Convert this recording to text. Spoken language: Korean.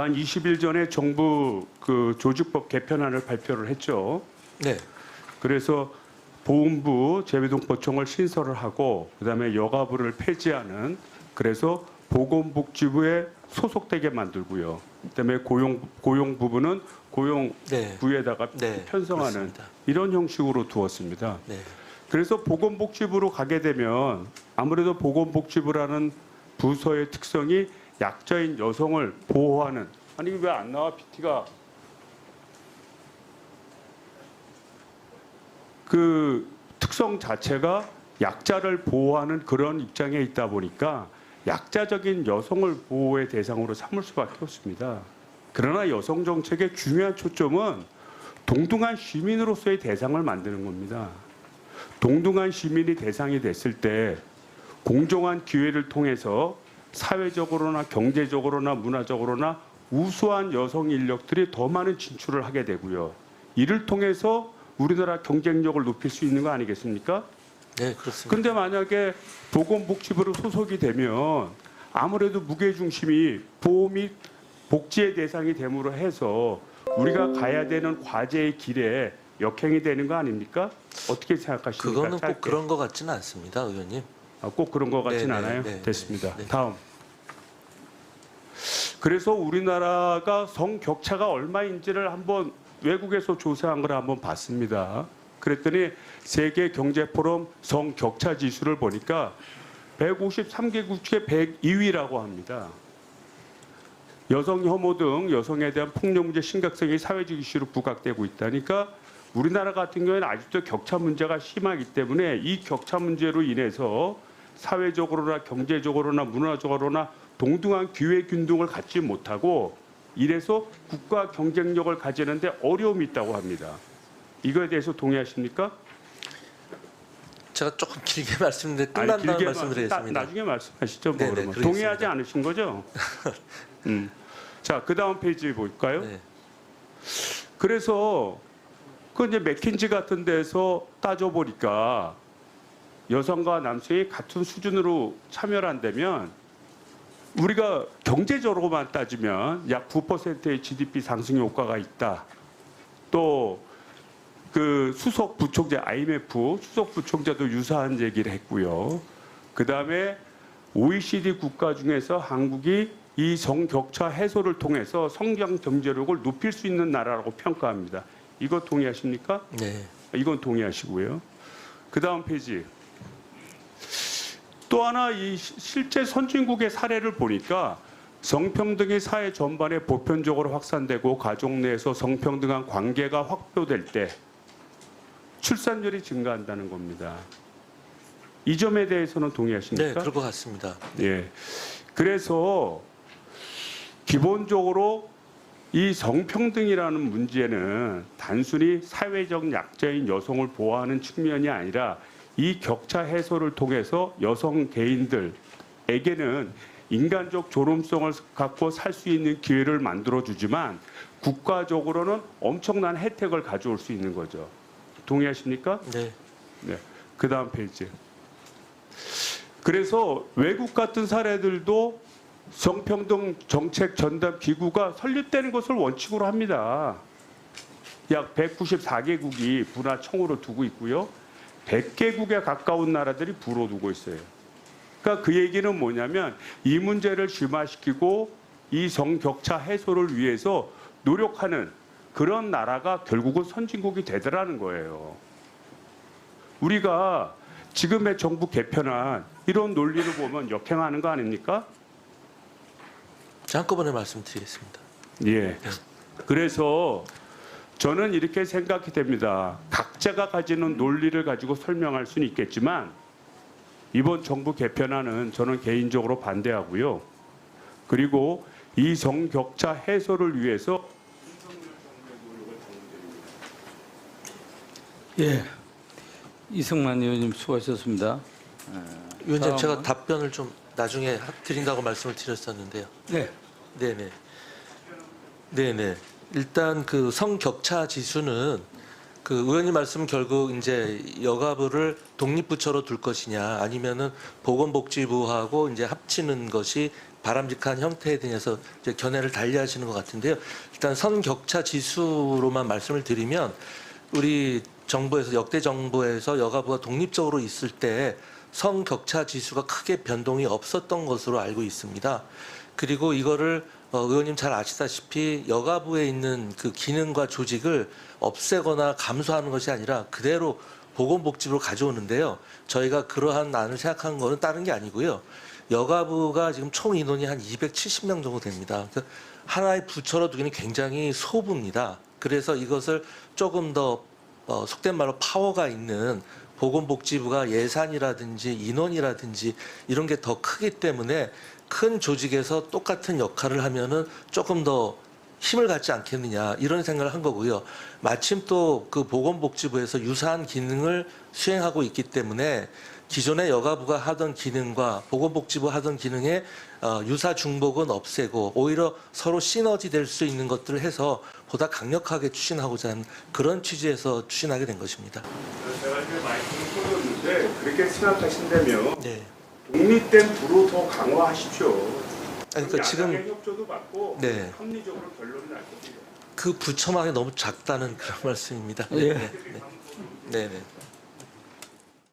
한 20일 전에 정부 그 조직법 개편안을 발표를 했죠. 네. 그래서 보훈부 재외동포청을 신설을 하고 그다음에 여가부를 폐지하는 그래서 보건복지부에 소속되게 만들고요. 그다음에 고용부부는 고용부에다가 네, 편성하는 그렇습니다. 이런 형식으로 두었습니다. 네. 그래서 보건복지부로 가게 되면 아무래도 보건복지부라는 부서의 특성이 약자인 여성을 보호하는 아니 왜 안 나와 PT가 그 특성 자체가 약자를 보호하는 그런 입장에 있다 보니까 약자적인 여성을 보호의 대상으로 삼을 수밖에 없습니다. 그러나 여성 정책의 중요한 초점은 동등한 시민으로서의 대상을 만드는 겁니다. 동등한 시민이 대상이 됐을 때 공정한 기회를 통해서 사회적으로나 경제적으로나 문화적으로나 우수한 여성 인력들이 더 많은 진출을 하게 되고요. 이를 통해서 우리나라 경쟁력을 높일 수 있는 거 아니겠습니까? 네, 그렇습니다. 그런데 만약에 보건복지부로 소속이 되면 아무래도 무게중심이 보호 및 복지의 대상이 됨으로 해서 우리가 가야 되는 과제의 길에 역행이 되는 거 아닙니까? 어떻게 생각하십니까? 그거는 짧게. 꼭 그런 것 같지는 않습니다, 의원님. 꼭 그런 것 같진 네, 않아요? 네, 됐습니다. 네. 다음. 그래서 우리나라가 성격차가 얼마인지를 한번 외국에서 조사한 걸 한번 봤습니다. 그랬더니 세계 경제 포럼 성격차 지수를 보니까 153개국 중에 102위라고 합니다. 여성 혐오 등 여성에 대한 폭력 문제 심각성이 사회적 이슈로 부각되고 있다니까 우리나라 같은 경우에는 아직도 격차 문제가 심하기 때문에 이 격차 문제로 인해서 사회적으로나 경제적으로나 문화적으로나 동등한 기회 균등을 갖지 못하고 이래서 국가 경쟁력을 가지는데 어려움이 있다고 합니다. 이거에 대해서 동의하십니까? 제가 조금 길게 말씀드렸는데 아니, 끝난 다음에 길게 말씀드리겠습니다. 나중에 말씀하시죠. 뭐 네네, 그러면 그러겠습니다. 동의하지 않으신 거죠? 자, 그 다음 페이지 볼까요? 네. 그래서 그 이제 맥킨지 같은 데서 따져 보니까 여성과 남성이 같은 수준으로 참여를 한다면 우리가 경제적으로만 따지면 약 9%의 GDP 상승 효과가 있다. 또 그 수석 부총재 IMF 수석 부총재도 유사한 얘기를 했고요. 그 다음에 OECD 국가 중에서 한국이 이 성격차 해소를 통해서 성장 경제력을 높일 수 있는 나라라고 평가합니다. 이거 동의하십니까? 네. 이건 동의하시고요. 그 다음 페이지. 또 하나 이 실제 선진국의 사례를 보니까 성평등이 사회 전반에 보편적으로 확산되고 가족 내에서 성평등한 관계가 확보될 때 출산율이 증가한다는 겁니다. 이 점에 대해서는 동의하십니까? 네, 그럴 것 같습니다. 예. 그래서 기본적으로 이 성평등이라는 문제는 단순히 사회적 약자인 여성을 보호하는 측면이 아니라 이 격차 해소를 통해서 여성 개인들에게는 인간적 존엄성을 갖고 살 수 있는 기회를 만들어주지만 국가적으로는 엄청난 혜택을 가져올 수 있는 거죠. 동의하십니까? 네. 네. 그 다음 페이지. 그래서 외국 같은 사례들도 성평등 정책 전담 기구가 설립되는 것을 원칙으로 합니다. 약 194개국이 분화청으로 두고 있고요. 100개국에 가까운 나라들이 부로 두고 있어요. 그러니까 그 얘기는 뭐냐면 이 문제를 심화시키고 이 성격차 해소를 위해서 노력하는 그런 나라가 결국은 선진국이 되더라는 거예요. 우리가 지금의 정부 개편안 이런 논리를 보면 역행하는 거 아닙니까? 한꺼번에 말씀드리겠습니다. 예. 그래서 저는 이렇게 생각이 됩니다. 각자가 가지는 논리를 가지고 설명할 수는 있겠지만 이번 정부 개편안은 저는 개인적으로 반대하고요. 그리고 이 성격차 해소를 위해서 예, 이승만 의원님 수고하셨습니다. 위원님, 제가 다음은- 답변을 좀 나중에 드린다고 말씀을 드렸었는데요. 네, 네네. 네네. 일단 그 성격차 지수는 그 의원님 말씀 결국 이제 여가부를 독립부처로 둘 것이냐 아니면은 보건복지부하고 이제 합치는 것이 바람직한 형태에 대해서 이제 견해를 달리하시는 것 같은데요. 일단 성격차 지수로만 말씀을 드리면 우리 정부에서 역대 정부에서 여가부가 독립적으로 있을 때 성격차 지수가 크게 변동이 없었던 것으로 알고 있습니다. 그리고 이거를 의원님 잘 아시다시피 여가부에 있는 그 기능과 조직을 없애거나 감소하는 것이 아니라 그대로 보건복지부로 가져오는데요. 저희가 그러한 안을 생각한 거는 다른 게 아니고요. 여가부가 지금 총 인원이 한 270명 정도 됩니다. 그래서 하나의 부처로 두기는 굉장히 소부입니다. 그래서 이것을 조금 더 속된 말로 파워가 있는 보건복지부가 예산이라든지 인원이라든지 이런 게 더 크기 때문에 큰 조직에서 똑같은 역할을 하면은 조금 더 힘을 갖지 않겠느냐 이런 생각을 한 거고요. 마침 또 그 보건복지부에서 유사한 기능을 수행하고 있기 때문에 기존의 여가부가 하던 기능과 보건복지부 하던 기능의 유사 중복은 없애고 오히려 서로 시너지 될 수 있는 것들을 해서 보다 강력하게 추진하고자 하는 그런 취지에서 추진하게 된 것입니다. 제가 이제 말씀을 끊었는데 그렇게 생각하신다면 네. 독립된 부로 더 강화하십시오. 그러니까 지금 야당의 협조도 받고 네. 합리적으로 결론이 날 겁니다. 그 부처만이 너무 작다는 그런 말씀입니다. 예. 네. 네. 네.